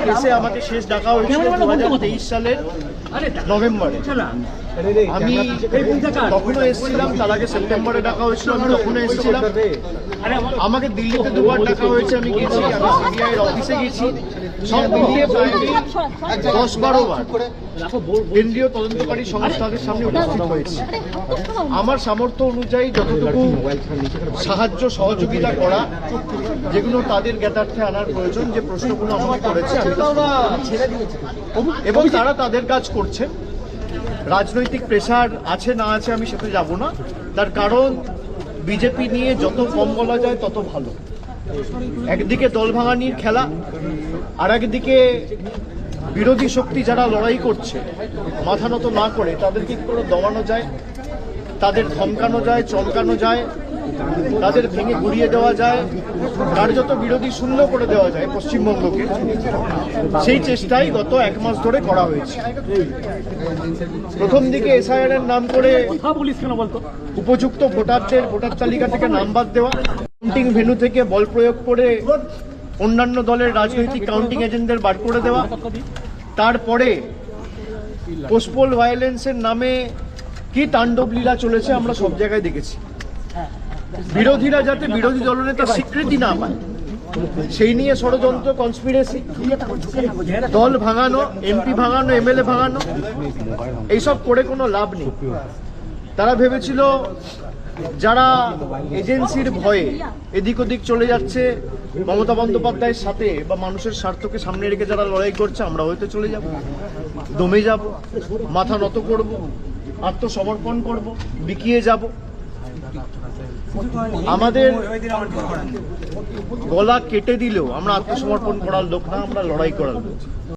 কেসে আমাকে শেষ ডাকা হয়েছিল 2023 সালের নভেম্বরে। আমি তখনও এসেছিলাম, তার আগে সেপ্টেম্বরে ডাকা হয়েছিল, আমি তখনও এসেছিলাম। আমাকে দিল্লিতে দুবার ডাকা হয়েছে, আমি গেছি, আমি সিবিআই এর অফিসে গেছি, সব মিলিয়ে প্রায় 10-12 বার কেন্দ্রীয় তদন্তকারী সংস্থাদের সামনে উপস্থিত হয়েছি। আমার সামর্থ্য অনুযায়ী যতটুকু সাহায্য সহযোগিতা করা, যেগুলো তাদের জ্ঞাতার্থে আনার প্রয়োজন, যে প্রশ্নগুলো আমাকে করেছে আমি এবং তারা তাদের কাজ করছে। রাজনৈতিক প্রেসার আছে না আছে আমি সেটা যাব না, তার কারণ বিজেপি নিয়ে যত কম বলা যায় তত ভালো। একদিকে দল ভাঙানির খেলা, আর একদিকে বিরোধী শক্তি যারা লড়াই করছে মাথা নত না করে তাদেরকে কি করে দমানো যায়, তাদের ধমকানো যায়, চমকানো যায়, তাদের ভেঙে গুড়িয়ে দেওয়া যায়, কার্যত বিরোধী শূন্য করে দেওয়া যায় পশ্চিমবঙ্গকে, সেই চেষ্টাই গত 1 মাস ধরে করা হয়েছে। প্রথম দিকে এসআইআর এর নাম করে উপযুক্ত ভোটারদের ভোটার তালিকা থেকে নাম বাদ দেওয়া, কাউন্টিং ভেন্যু থেকে বল প্রয়োগ করে অন্যান্য দলের রাজনৈতিক কাউন্টিং এজেন্টদের বার করে দেওয়া, তারপরে পোস্টপোল ভায়োলেন্সের নামে কি তাণ্ডব লীলা চলেছে আমরা সব জায়গায় দেখেছি। বিরোধীরা যাতে বিরোধী দলনেতার স্বীকৃতি না পায় সেই নিয়ে ষড়যন্ত্র, কনস্পিরেসি, দল ভাঙানো, এমপি ভাঙানো, এমএলএ ভাঙানো, এইসব করে কোনো লাভ নেই। তারা ভেবেছিল যারা এজেন্সির ভয়ে এদিক ওদিক চলে যাচ্ছে মমতা বন্দ্যোপাধ্যায়ের সাথে বা মানুষের স্বার্থকে সামনে রেখে যারা লড়াই করছে, আমরা হয়তো চলে যাব, দমে যাব, মাথা নত করব, আত্মসমর্পণ করব, বিকিয়ে যাব। আমাদের গলা কেটে দিলেও আমরা আত্মসমর্পণ করার লোক না, আমরা লড়াই করার লোক।